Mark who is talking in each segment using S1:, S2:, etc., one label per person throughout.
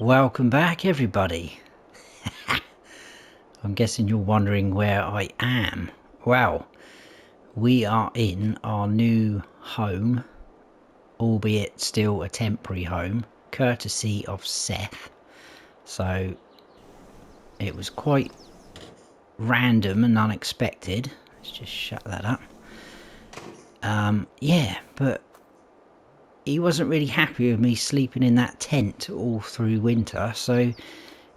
S1: Welcome back, everybody. I'm guessing you're wondering where I am. Well, we are in our new home, albeit still a temporary home, courtesy of Seth. So it was quite random and unexpected. Let's just shut that up. Yeah, but he wasn't really happy with me sleeping in that tent all through winter, so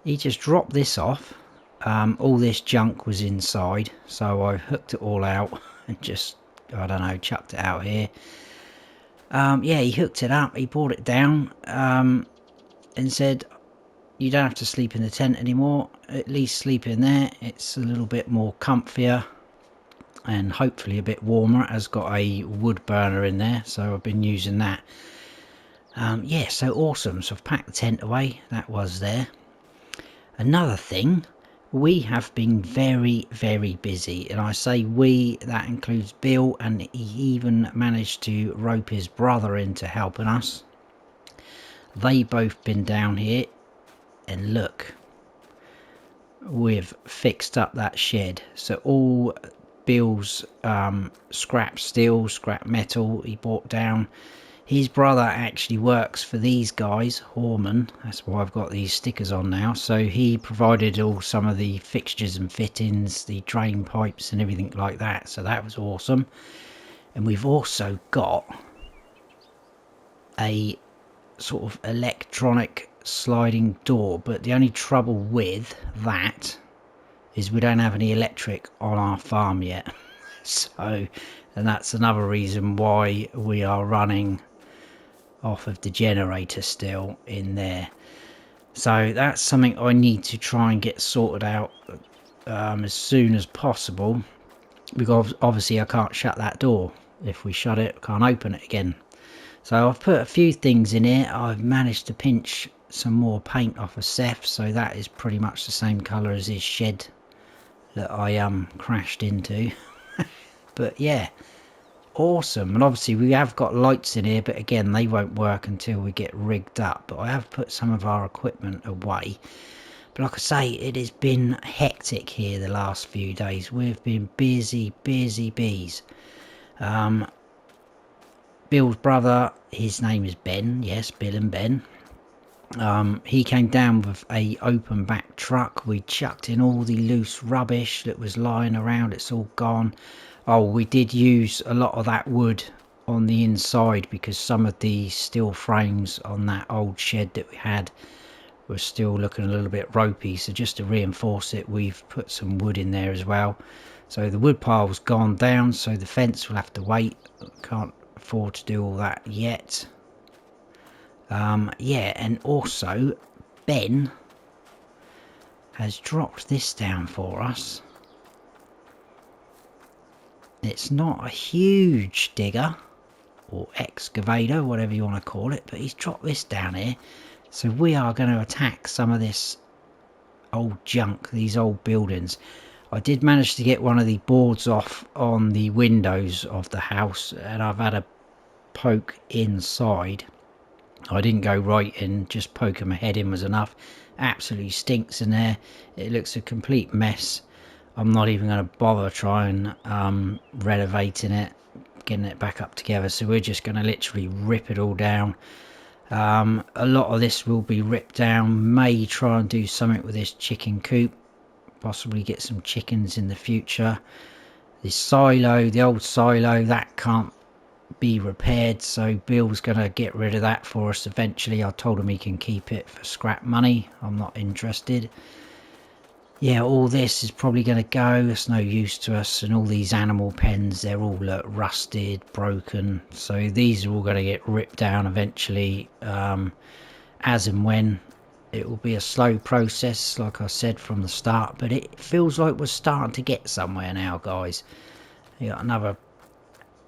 S1: he just dropped this off. All this junk was inside, so I hooked it all out and just, I don't know, chucked it out here. Yeah, he hooked it up, he brought it down, and said, you don't have to sleep in the tent anymore, at least sleep in there, it's a little bit more comfier and hopefully a bit warmer. It has got a wood burner in there, so I've been using that. Yeah, so awesome. So I've packed the tent away, that was there. Another thing, we have been very busy, and I say we, that includes Bill, and he even managed to rope his brother into helping us. They both been down here, and look, we've fixed up that shed. So all Bill's scrap steel, scrap metal he brought down. His brother actually works for these guys, Horman, that's why I've got these stickers on now. So he provided all some of the fixtures and fittings, the drain pipes and everything like that. So that was awesome. And we've also got a sort of electronic sliding door. But the only trouble with that is we don't have any electric on our farm yet. So, and that's another reason why we are running off of the generator still in there. So that's something I need to try and get sorted out as soon as possible, because obviously I can't shut that door. If we shut it, I can't open it again. So I've put a few things in here. I've managed to pinch some more paint off of Seth, so that is pretty much the same colour as his shed that I crashed into. But yeah, awesome. And obviously we have got lights in here, but again they won't work until we get rigged up. But I have put some of our equipment away. But like I say, it has been hectic here the last few days. We've been busy bees. Bill's brother, his name is Ben, yes, Bill and Ben. He came down with a open back truck. We chucked in all the loose rubbish that was lying around. It's all gone. Oh, we did use a lot of that wood on the inside because some of the steel frames on that old shed that we had were still looking a little bit ropey. So just to reinforce it, we've put some wood in there as well. So the wood pile's gone down, so the fence will have to wait. Can't afford to do all that yet. Yeah, and also Ben has dropped this down for us. It's not a huge digger or excavator, whatever you want to call it, but he's dropped this down here. So we are going to attack some of this old junk, these old buildings. I did manage to get one of the boards off on the windows of the house, and I've had a poke inside. I didn't go right in, just poking my head in was enough. Absolutely stinks in there. It looks a complete mess. I'm not even going to bother trying renovating it, getting it back up together. So we're just going to literally rip it all down. A lot of this will be ripped down. May try and do something with this chicken coop. Possibly get some chickens in the future. This silo, the old silo, that can't be repaired, so Bill's gonna get rid of that for us eventually. I told him he can keep it for scrap money. I'm not interested. Yeah, all this is probably gonna go. It's no use to us. And all these animal pens, they're all rusted, broken, so these are all gonna get ripped down eventually. As and when, it will be a slow process, like I said from the start, but it feels like we're starting to get somewhere now, guys. You got another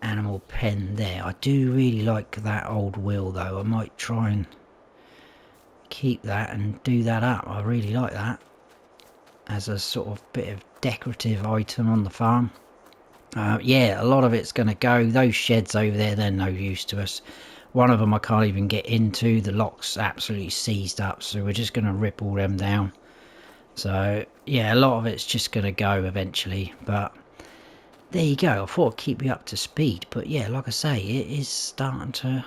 S1: animal pen there. I do really like that old wheel though. I might try and keep that and do that up. I really like that as a sort of bit of decorative item on the farm. Yeah, a lot of it's going to go. Those sheds over there, they're no use to us. One of them I can't even get into. The lock's absolutely seized up, so we're just going to rip all them down. So yeah, a lot of it's just going to go eventually, but there you go. I thought I'd keep you up to speed, but yeah, like I say, it is starting to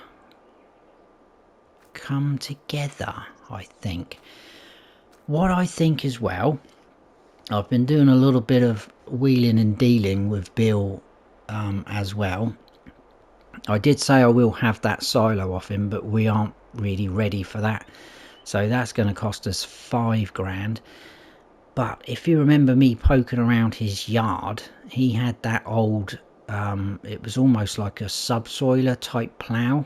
S1: come together, I think. What I think as well, I've been doing a little bit of wheeling and dealing with Bill as well. I did say I will have that silo off him, but we aren't really ready for that. So that's going to cost us 5 grand. But if you remember me poking around his yard, he had that old, it was almost like a subsoiler type plough.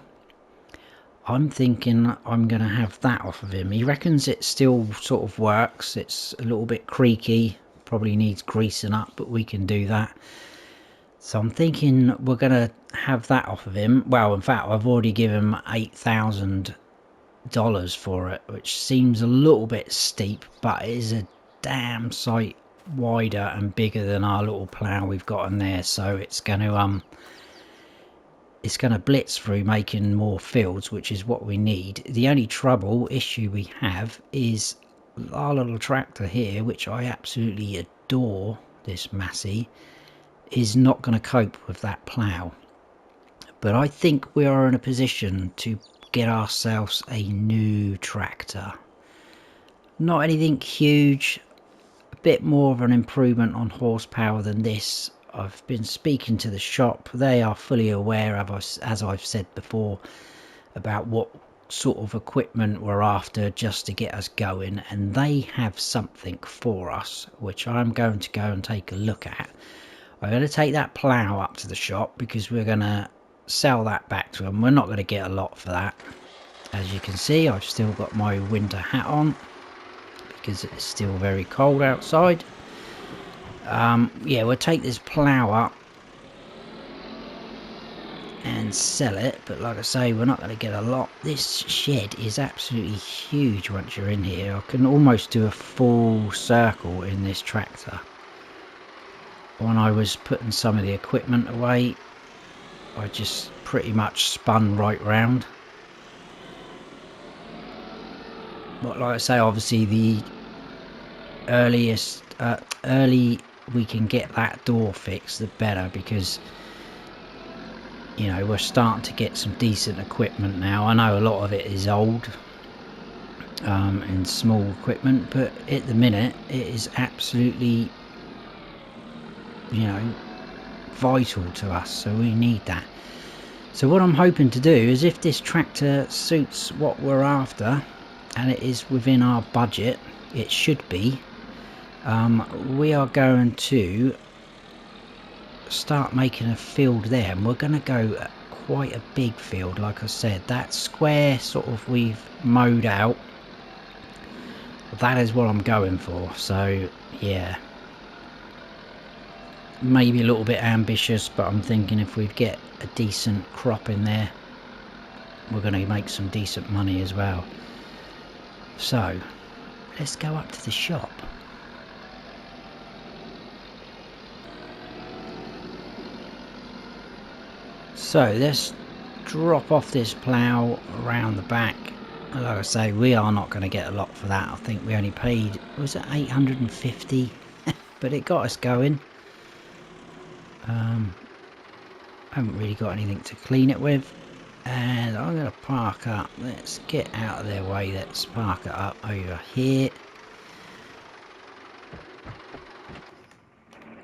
S1: I'm thinking I'm going to have that off of him. He reckons it still sort of works. It's a little bit creaky, probably needs greasing up, but we can do that. So I'm thinking we're going to have that off of him. Well, in fact, I've already given him $8,000 for it, which seems a little bit steep, but it is a damn sight wider and bigger than our little plough we've got in there. So it's going to blitz through making more fields, which is what we need. The only issue we have is our little tractor here, which I absolutely adore, this Massey, is not going to cope with that plough. But I think we are in a position to get ourselves a new tractor. Not anything huge, a bit more of an improvement on horsepower than this. I've been speaking to the shop. They are fully aware of us, as I've said before, about what sort of equipment we're after just to get us going, and they have something for us which I'm going to go and take a look at. I'm going to take that plough up to the shop because we're going to sell that back to them. We're not going to get a lot for that. As you can see, I've still got my winter hat on because it's still very cold outside. Yeah, we'll take this plough up and sell it, but like I say, we're not going to get a lot. This shed is absolutely huge once you're in here. I can almost do a full circle in this tractor. When I was putting some of the equipment away, I just pretty much spun right round. But like I say, obviously the early we can get that door fixed, the better, because you know, we're starting to get some decent equipment now. I know a lot of it is old and small equipment, but at the minute it is absolutely, you know, vital to us, so we need that. So what I'm hoping to do is, if this tractor suits what we're after and it is within our budget, it should be, we are going to start making a field there, and we're going to go quite a big field. Like I said, that square sort of we've mowed out, that is what I'm going for. So yeah, maybe a little bit ambitious, but I'm thinking if we get a decent crop in there, we're going to make some decent money as well. So let's go up to the shop. So let's drop off this plough around the back. Like I say, we are not going to get a lot for that. I think we only paid, was it 850? But it got us going. Haven't really got anything to clean it with. And I'm going to park up. Let's get out of their way. Let's park it up over here.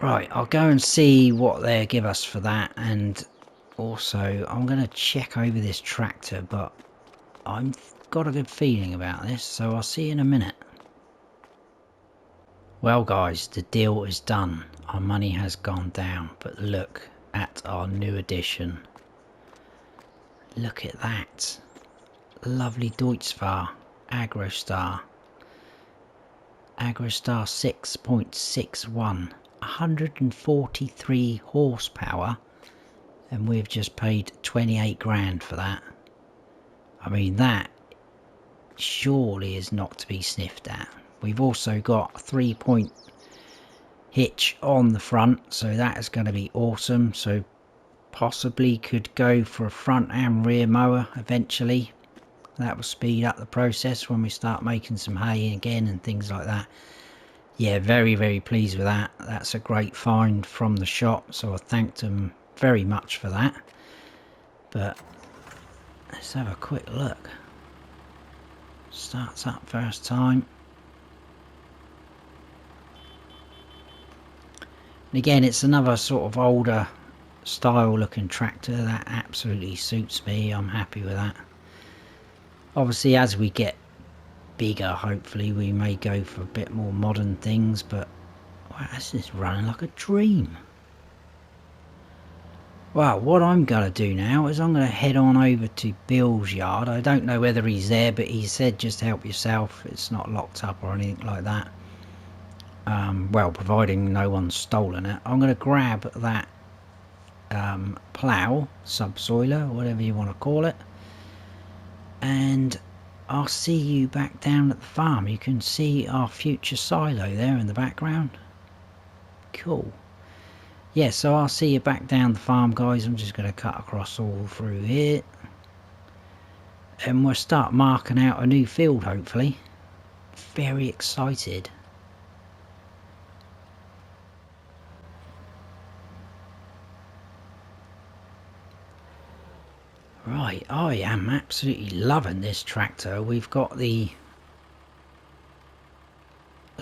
S1: Right, I'll go and see what they give us for that, and also I'm going to check over this tractor, but I've got a good feeling about this, so I'll see you in a minute. Well guys, the deal is done. Our money has gone down, but look at our new addition. Look at that. Lovely Deutzfahr Agrostar. Agrostar 6.61. 143 horsepower, and we've just paid 28 grand for that. I mean, that surely is not to be sniffed at. We've also got a 3-point hitch on the front, so that is going to be awesome. So possibly could go for a front and rear mower eventually. That will speed up the process when we start making some hay again and things like that. Yeah, very, very pleased with that. That's a great find from the shop, so I thanked them very much for that. But let's have a quick look. Starts up first time. And again, it's another sort of older style looking tractor that absolutely suits me. I'm happy with that. Obviously, as we get bigger, hopefully we may go for a bit more modern things, but wow, this is running like a dream. Well, what I'm going to do now is I'm going to head on over to Bill's yard. I don't know whether he's there, but he said just help yourself. It's not locked up or anything like that. Well, providing no one's stolen it. I'm going to grab that plough, subsoiler, whatever you want to call it. And I'll see you back down at the farm. You can see our future silo there in the background. Cool. Yeah, so I'll see you back down the farm, guys. I'm just going to cut across all through here. And we'll start marking out a new field, hopefully. Very excited. Right, I am absolutely loving this tractor. We've got the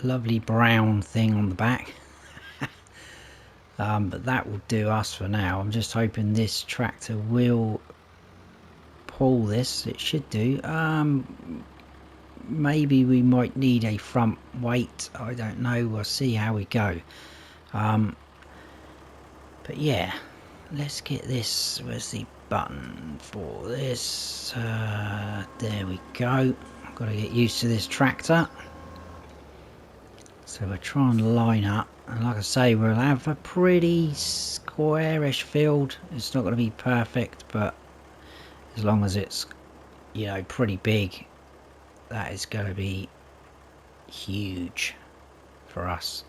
S1: lovely brown thing on the back. But that will do us for now. I'm just hoping this tractor will pull this. It should do. Maybe we might need a front weight. I don't know. We'll see how we go. But yeah, let's get this. Where's the button for this? There we go. I've got to get used to this tractor. So we'll try and line up. And like I say, we'll have a pretty squarish field. It's not going to be perfect, but as long as it's, you know, pretty big, that is going to be huge for us.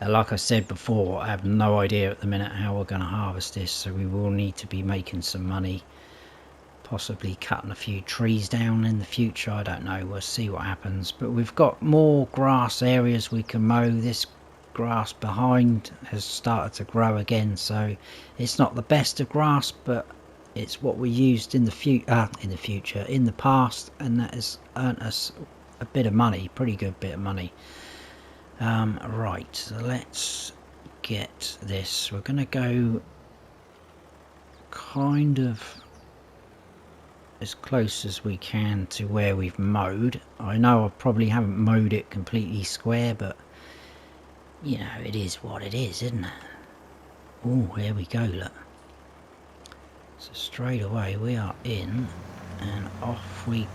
S1: Like I said before, I have no idea at the minute how we're going to harvest this, so we will need to be making some money, possibly cutting a few trees down in the future. I don't know, we'll see what happens. But we've got more grass areas we can mow. This grass behind has started to grow again, so it's not the best of grass, but it's what we used in the past, and that has earned us a bit of money, pretty good bit of money. Right, so let's get this. We're gonna go kind of as close as we can to where we've mowed. I know I probably haven't mowed it completely square, but you know, it is what it is, isn't it? Oh, here we go, look. So straight away we are in, and off we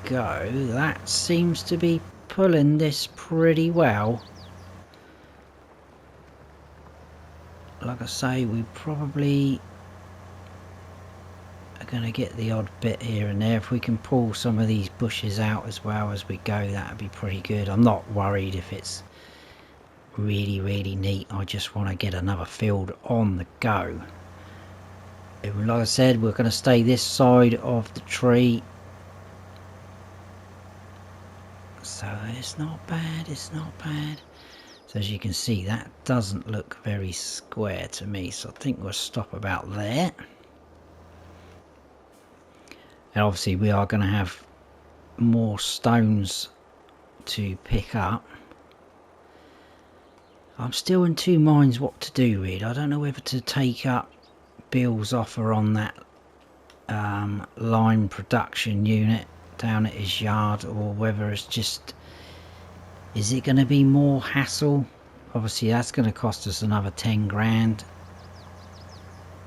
S1: go. That seems to be pulling this pretty well. Like I say, we probably are going to get the odd bit here and there. If we can pull some of these bushes out as well as we go, that would be pretty good. I'm not worried if it's really, really neat. I just want to get another field on the go. Like I said, we're going to stay this side of the tree. So it's not bad, it's not bad. So as you can see, that doesn't look very square to me, so I think we'll stop about there. And obviously we are going to have more stones to pick up. I'm still in two minds what to do, really. I don't know whether to take up Bill's offer on that lime production unit down at his yard, or whether it's just, is it going to be more hassle? Obviously that's going to cost us another 10 grand.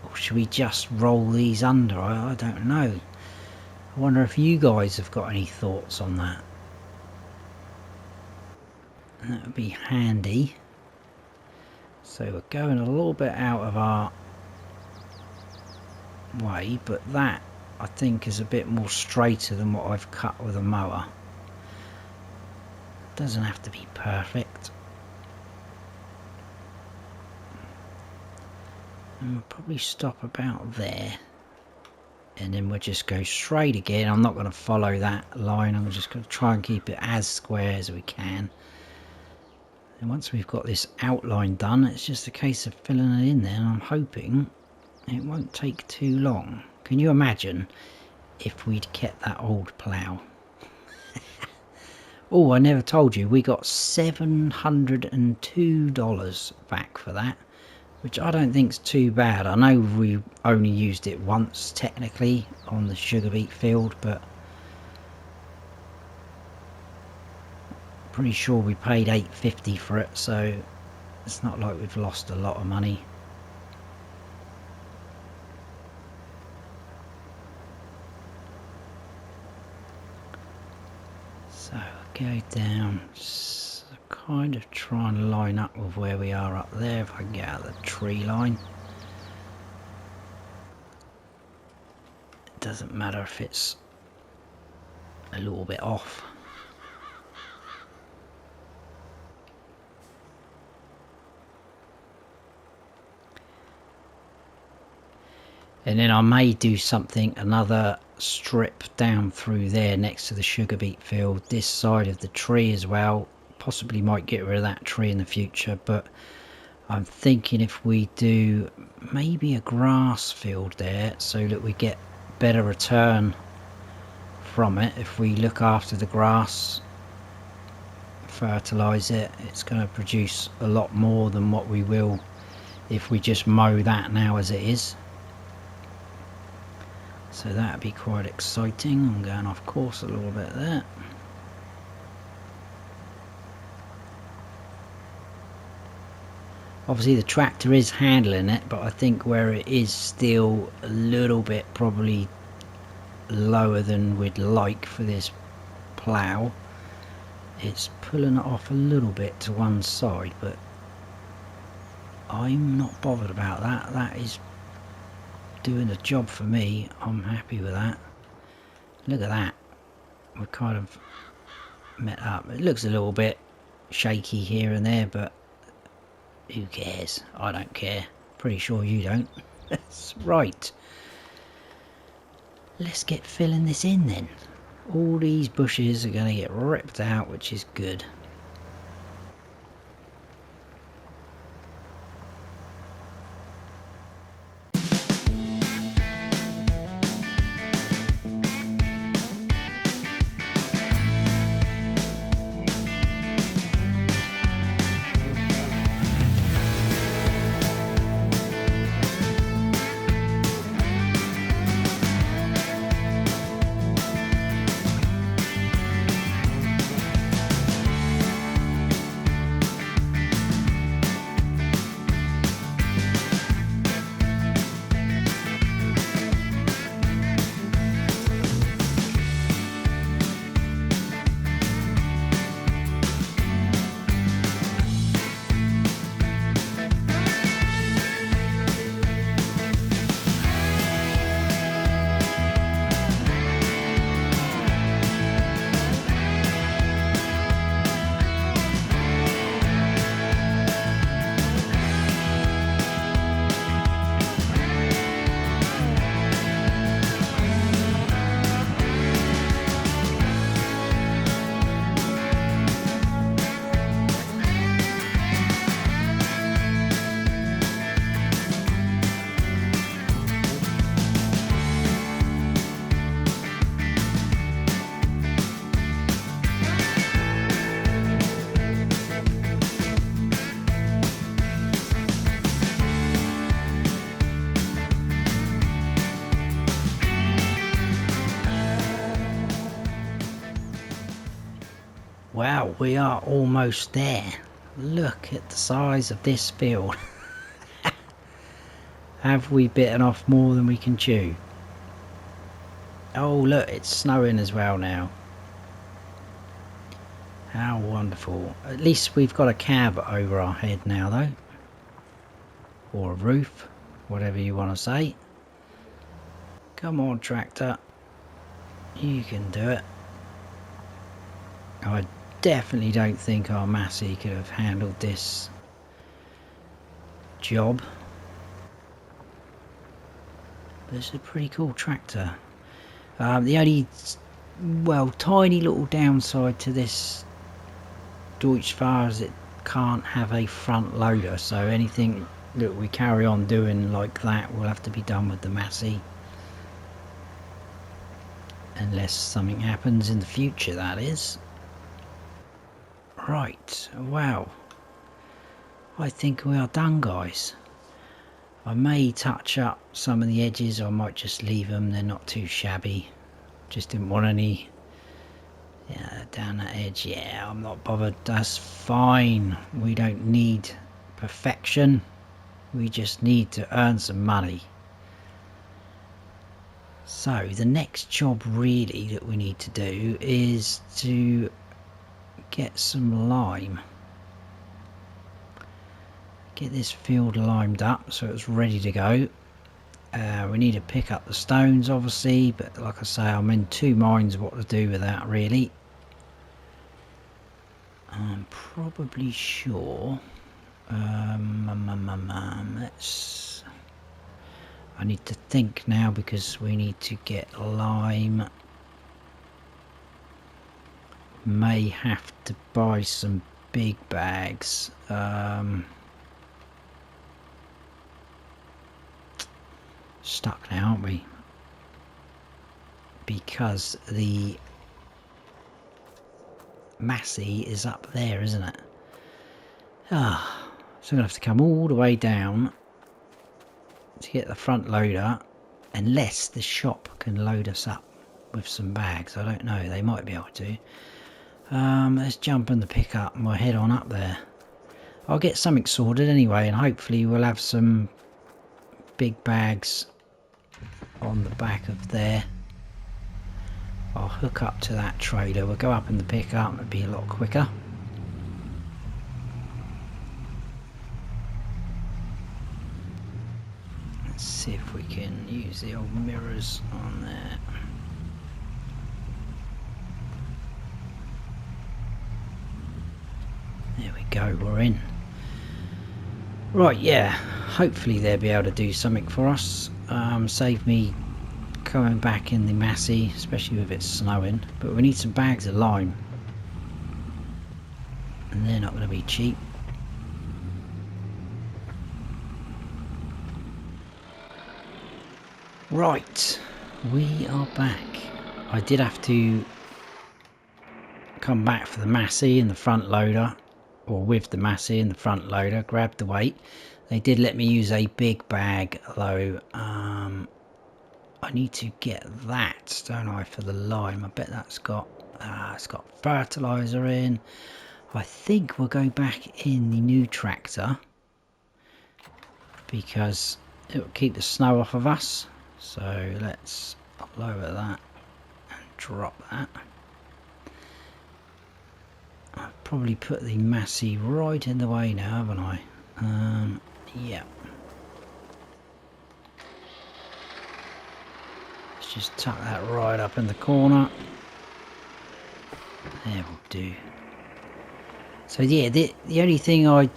S1: Or should we just roll these under? I don't know. I wonder if you guys have got any thoughts on that. That would be handy. So we're going a little bit out of our way, but that I think is a bit more straighter than what I've cut with a mower. Doesn't have to be perfect. And we'll probably stop about there. And then we'll just go straight again. I'm not going to follow that line. I'm just going to try and keep it as square as we can. And once we've got this outline done, it's just a case of filling it in there. And I'm hoping it won't take too long. Can you imagine if we'd kept that old plough? Oh, I never told you. We got $702 back for that, which I don't think's too bad. I know we only used it once technically on the sugar beet field, but pretty sure we paid $8.50 for it, so it's not like we've lost a lot of money. So go down, kind of try and line up with where we are up there if I can get out of the tree line. It doesn't matter if it's a little bit off. And then I may do something, another strip down through there next to the sugar beet field, this side of the tree as well. Possibly might get rid of that tree in the future, but I'm thinking if we do maybe a grass field there so that we get better return from it. If we look after the grass, fertilize it, it's going to produce a lot more than what we will if we just mow that now as it is. So that'd be quite exciting. I'm going off course a little bit there. Obviously the tractor is handling it, but I think where it is still a little bit probably lower than we'd like for this plough, it's pulling it off a little bit to one side, but I'm not bothered about that. That is doing a job for me. I'm happy with that. Look at that, we're kind of met up. It looks a little bit shaky here and there, but who cares? I don't care. Pretty sure you don't. That's right. Let's get filling this in then. All these bushes are going to get ripped out, which is good. Wow, we are almost there. Look at the size of this field. Have we bitten off more than we can chew? Oh look, it's snowing as well now. How wonderful. At least we've got a cab over our head now though. Or a roof, whatever you want to say. Come on tractor. You can do it. I definitely don't think our Massey could have handled this job. This is a pretty cool tractor. The only, well, tiny little downside to this Deutschfahrer is it can't have a front loader, so anything that we carry on doing like that will have to be done with the Massey. Unless something happens in the future, that is. Right, wow. I think we are done, guys. I may touch up some of the edges, or I might just leave them, they're not too shabby. Just didn't want any down that edge. Yeah, I'm not bothered, that's fine. We don't need perfection, we just need to earn some money. So the next job really that we need to do is to get some lime. Get this field limed up so it's ready to go. We need to pick up the stones obviously, but like I say, I'm in two minds what to do with that really. I'm probably sure let's, I need to think now because we need to get lime. May have to buy some big bags. Stuck now, aren't we? Because the Massey is up there, isn't it? So I'm gonna have to come all the way down to get the front loader, unless the shop can load us up with some bags. I don't know, they might be able to. Let's jump in the pickup and we'll head on up there. I'll get something sorted anyway, and hopefully we'll have some big bags on the back of there. I'll hook up to that trailer, we'll go up in the pickup, it'll be a lot quicker. Let's see if we can use the old mirrors on there. There we go, we're in. Right, yeah, hopefully they'll be able to do something for us. Save me coming back in the Massey, especially if it's snowing. But we need some bags of lime, and they're not going to be cheap. Right, we are back. I did have to come back for the Massey and the front loader, or with the Massey and the front loader, grab the weight. They did let me use a big bag though. I need to get that, don't I, for the lime. I bet that's got it's got fertilizer in. I think we'll go back in the new tractor because it will keep the snow off of us. So let's lower that and drop that. I've probably put the Massey right in the way now, haven't I? Yeah. Let's just tuck that right up in the corner. There will do. So yeah, the only thing I'm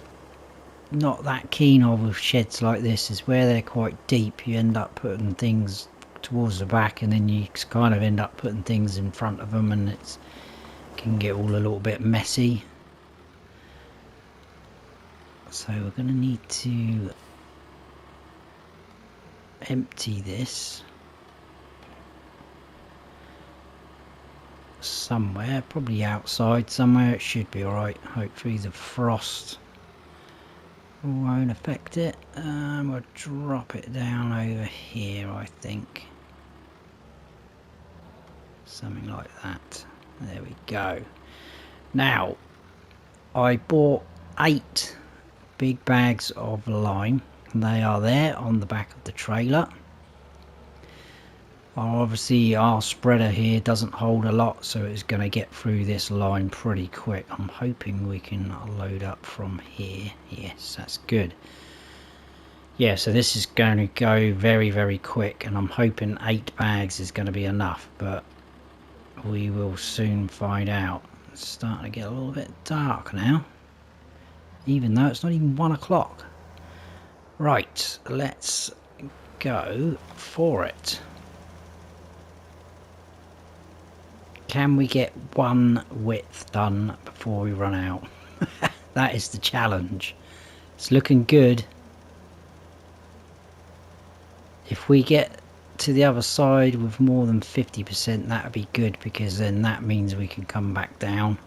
S1: not that keen of with sheds like this is where they're quite deep, you end up putting things towards the back and then you kind of end up putting things in front of them, and it can get all a little bit messy. So we're going to need to empty this somewhere, probably outside somewhere. It should be alright. Hopefully the frost won't affect it. We'll drop it down over here, I think. Something like that. There we go. Now, I bought 8 big bags of lime. They are there on the back of the trailer. Obviously our spreader here doesn't hold a lot, so it's going to get through this line pretty quick. I'm hoping we can load up from here. Yes, that's good. Yeah, so this is going to go very, very quick, and I'm hoping 8 bags is going to be enough, but we will soon find out. It's starting to get a little bit dark now, even though it's not even 1 o'clock. Right, let's go for it. Can we get one width done before we run out? That is the challenge. It's looking good. If we get to the other side with more than 50%, that would be good, because then that means we can come back down.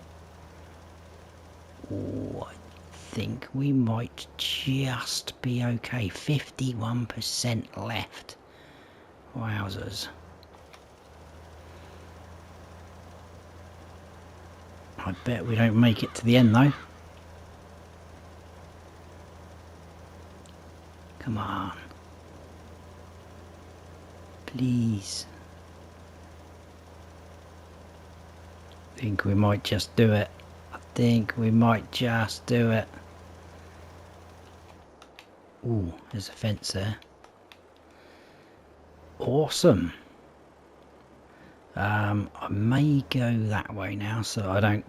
S1: Oh, I think we might just be okay. 51% left. Wowzers. I bet we don't make it to the end though. Come on. Please. I think we might just do it. I think we might just do it. Ooh, there's a fence there. Awesome. I may go that way now so I don't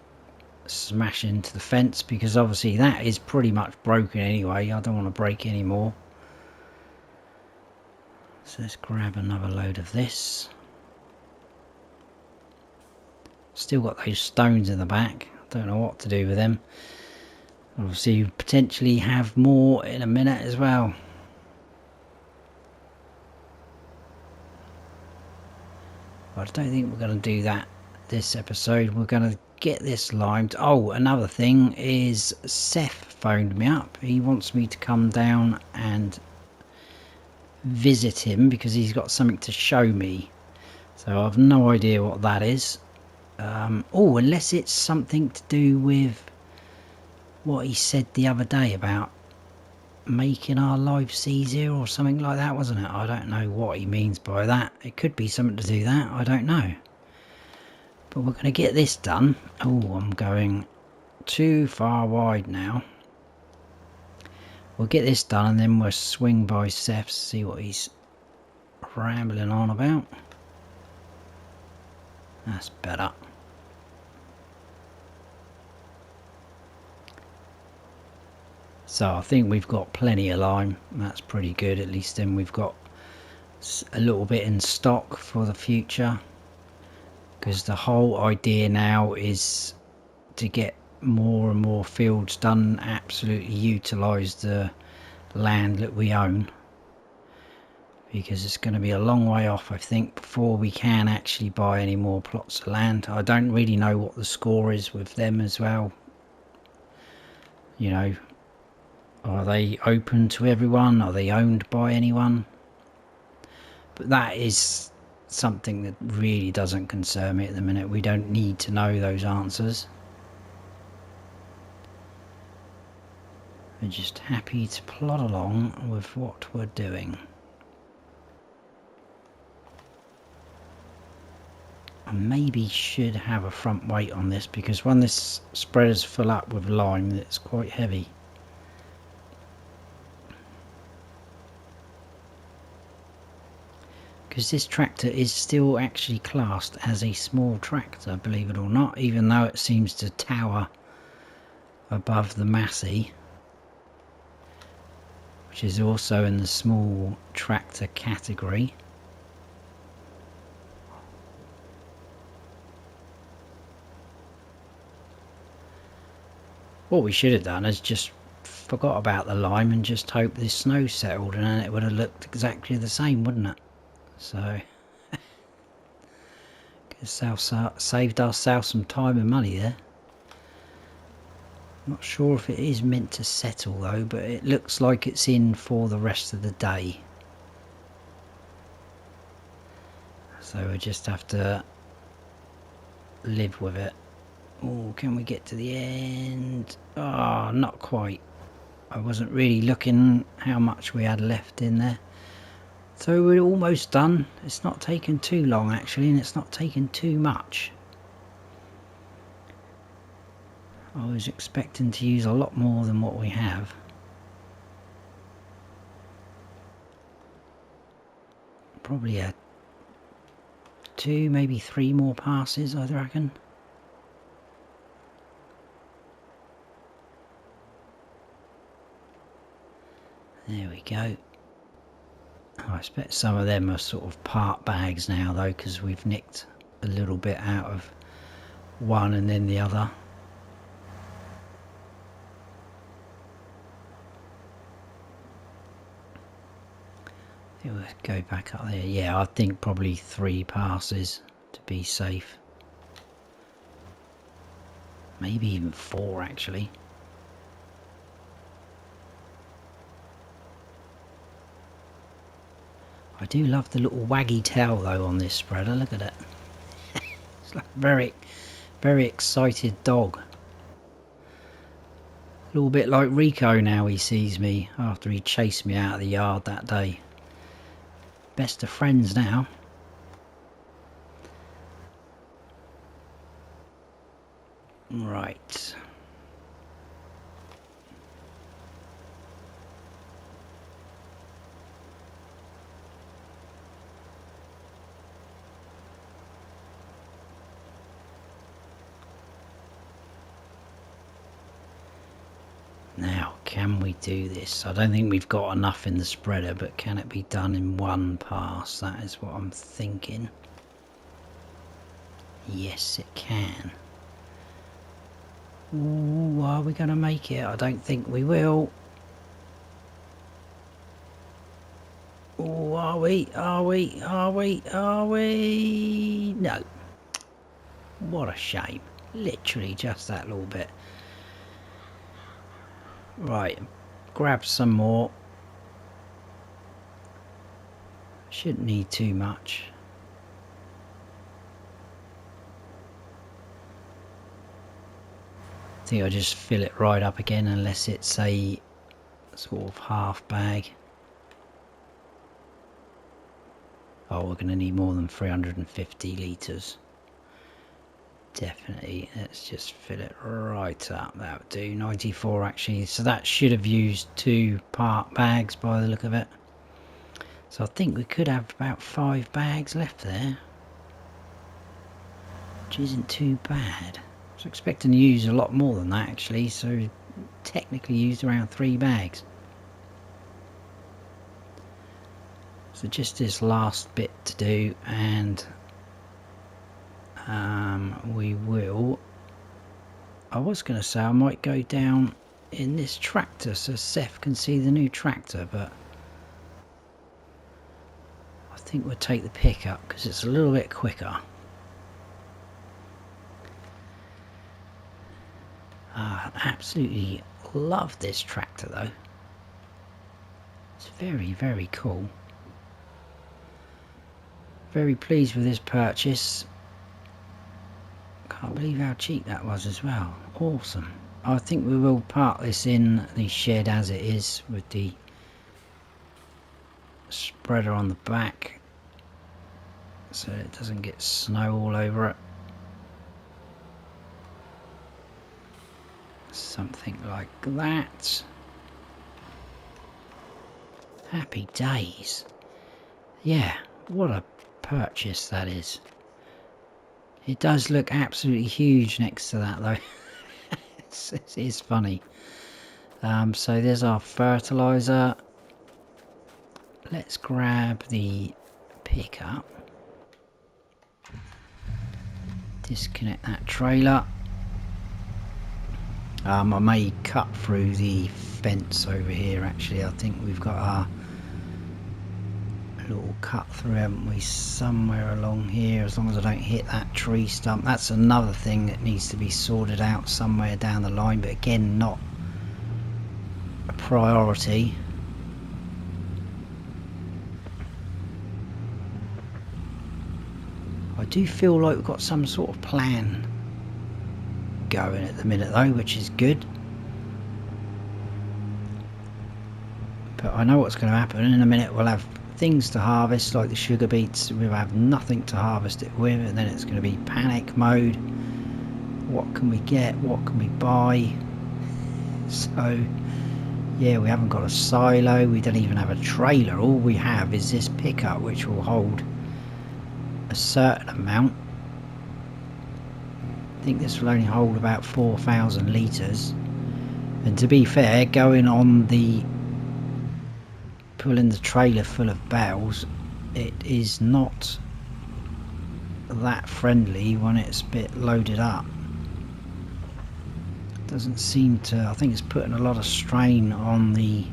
S1: smash into the fence, because obviously that is pretty much broken anyway. I don't want to break any more. So let's grab another load of this. Still got those stones in the back. Don't know what to do with them. Obviously potentially have more in a minute as well. But I don't think we're going to do that this episode. We're going to get this limed. Oh, another thing is Seth phoned me up. He wants me to come down and visit him because he's got something to show me. So I've no idea what that is. Oh, unless it's something to do with what he said the other day about making our life easier or something like that, wasn't it? I don't know what he means by that. It could be something to do that, I don't know. But we're going to get this done. Oh, I'm going too far wide now. We'll get this done and then we'll swing by Seth, see what he's rambling on about. That's better. So I think we've got plenty of lime. That's pretty good. At least then we've got a little bit in stock for the future. Because the whole idea now is to get more and more fields done, absolutely utilise the land that we own. Because it's going to be a long way off, I think, before we can actually buy any more plots of land. I don't really know what the score is with them as well. You know, are they open to everyone? Are they owned by anyone? But that is something that really doesn't concern me at the minute. We don't need to know those answers. We're just happy to plod along with what we're doing. I maybe should have a front weight on this, because when this spreader's full up with lime, it's quite heavy. Because this tractor is still actually classed as a small tractor, believe it or not, even though it seems to tower above the Massey, which is also in the small tractor category. What we should have done is just forgot about the lime and just hope this snow settled, and then it would have looked exactly the same, wouldn't it? So saved ourselves some time and money there. Not sure if it is meant to settle though, but it looks like it's in for the rest of the day. So we just have to live with it. Oh, can we get to the end? Oh, not quite. I wasn't really looking how much we had left in there. So we're almost done. It's not taken too long actually, and it's not taken too much. I was expecting to use a lot more than what we have. Probably 2, maybe 3 more passes, I reckon. There we go. I expect some of them are sort of part bags now though, because we've nicked a little bit out of one and then the other. We'll go back up there. Yeah, I think probably 3 passes to be safe. Maybe even 4 actually. I do love the little waggy tail though on this spreader, look at it. It's like a very, very excited dog. A little bit like Rico now he sees me after he chased me out of the yard that day. Best of friends now. Right. Now, can we do this? I don't think we've got enough in the spreader, but can it be done in 1 pass? That is what I'm thinking. Yes, it can. Ooh, are we going to make it? I don't think we will. Ooh, are we? Are we? Are we? Are we? No. What a shame. Literally just that little bit. Right, grab some more. Shouldn't need too much. I think I'll just fill it right up again unless it's a sort of half bag. Oh, we're going to need more than 350 litres. Definitely, let's just fill it right up. That would do. 94 actually, so that should have used 2 part bags by the look of it. So I think we could have about 5 bags left there, which isn't too bad. I was expecting to use a lot more than that actually, so technically used around 3 bags. So just this last bit to do, and we will. I was going to say I might go down in this tractor so Seth can see the new tractor, but I think we'll take the pickup because it's a little bit quicker. Absolutely love this tractor though. It's very, very cool. Very pleased with this purchase. Can't believe how cheap that was as well. Awesome. I think we will park this in the shed as it is with the spreader on the back so it doesn't get snow all over it. Something like that. Happy days. Yeah, what a purchase that is. It does look absolutely huge next to that though. It is funny. So there's our fertilizer. Let's grab the pickup. Disconnect that trailer. I may cut through the fence over here actually. I think we've got our little cut through, haven't we, somewhere along here, as long as I don't hit that tree stump. That's another thing that needs to be sorted out somewhere down the line, but again not a priority. I do feel like we've got some sort of plan going at the minute though, which is good. But I know what's going to happen. In a minute we'll have things to harvest like the sugar beets. We'll have nothing to harvest it with, and then it's going to be panic mode. What can we get? What can we buy? So yeah, we haven't got a silo. We don't even have a trailer. All we have is this pickup which will hold a certain amount. I think this will only hold about 4,000 litres, and to be fair, going on the pulling the trailer full of bales, it is not that friendly when it's a bit loaded up. Doesn't seem to, I think it's putting a lot of strain on the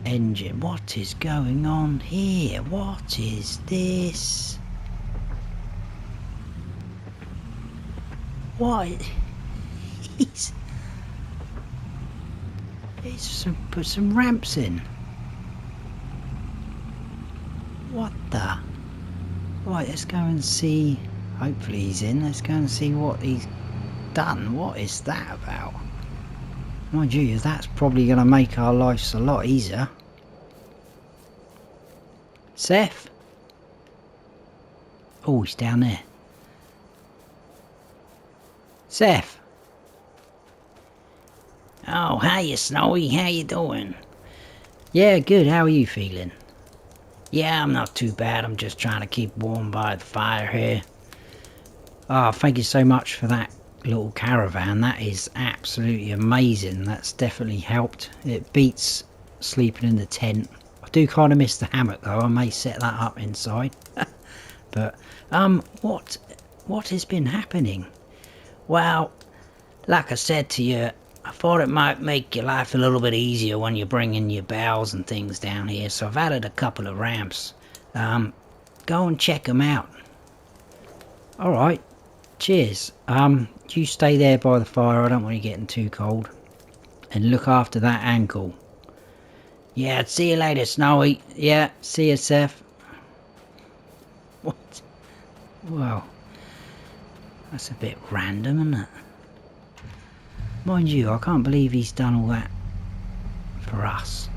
S1: engine. What is going on here? What is this? What? He's put some ramps in. What the? Right, let's go and see. Hopefully he's in. Let's go and see what he's done. What is that about? Mind you, that's probably going to make our lives a lot easier. Seth? Oh, he's down there. Seth? Oh, hiya, Snowy. How you doing? Yeah, good. How are you feeling? Yeah, I'm not too bad. I'm just trying to keep warm by the fire here. Oh, thank you so much for that little caravan. That is absolutely amazing. That's definitely helped. It beats sleeping in the tent. I do kind of miss the hammock though. I may set that up inside. But what has been happening? Well, like I said to you, I thought it might make your life a little bit easier when you're bringing your bales and things down here, so I've added a couple of ramps. Go and check them out. Alright, cheers. You stay there by the fire, I don't want you getting too cold. And look after that ankle. Yeah, see you later, Snowy. Yeah, see you, Seth. What? Well, that's a bit random, isn't it? Mind you, I can't believe he's done all that for us.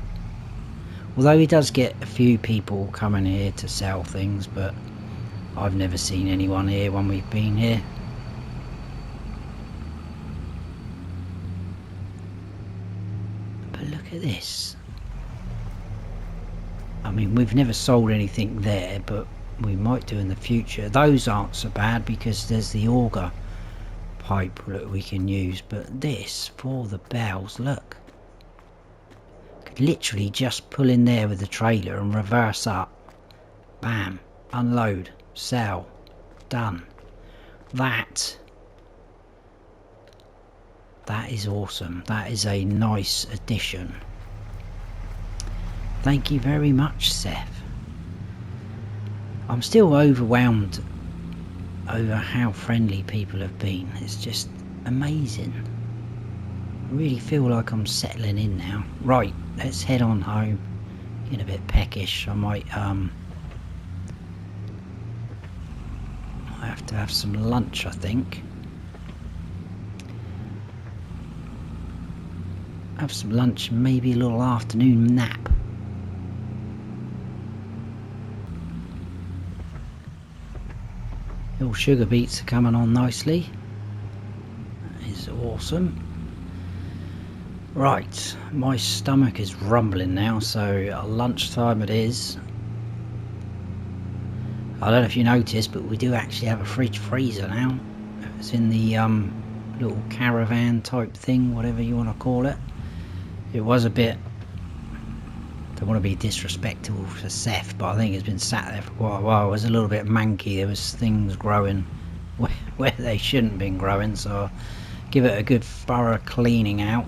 S1: Although he does get a few people coming here to sell things, but I've never seen anyone here when we've been here. But look at this. I mean, we've never sold anything there, but we might do in the future. Those aren't so bad because there's the auger pipe that we can use, but this for the bales, look, could literally just pull in there with the trailer and reverse up, bam, unload, sell, done. That is awesome. That is a nice addition. Thank you very much, Seth. I'm still overwhelmed over how friendly people have been. It's just amazing. I really feel like I'm settling in now. Right, let's head on home. Getting a bit peckish. I might have to have some lunch, I think. Have some lunch and maybe a little afternoon nap. Little sugar beets are coming on nicely. That is awesome. Right, my stomach is rumbling now, so lunchtime it is. I don't know if you noticed, but we do actually have a fridge freezer now. It's in the little caravan type thing, whatever you want to call it. It was a bit, don't want to be disrespectful for Seth, but I think it's been sat there for quite a while. It was a little bit manky. There was things growing where they shouldn't have been growing, so I'll give it a good thorough cleaning out.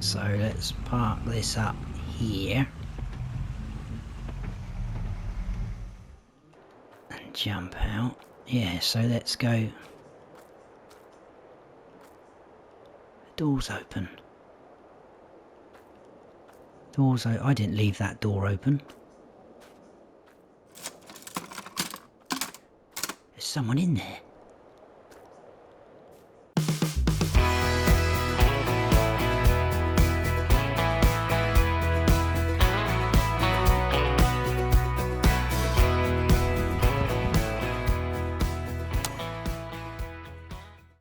S1: So let's park this up here and jump out. Yeah, so let's go. The door's open. I didn't leave that door open. There's someone in there.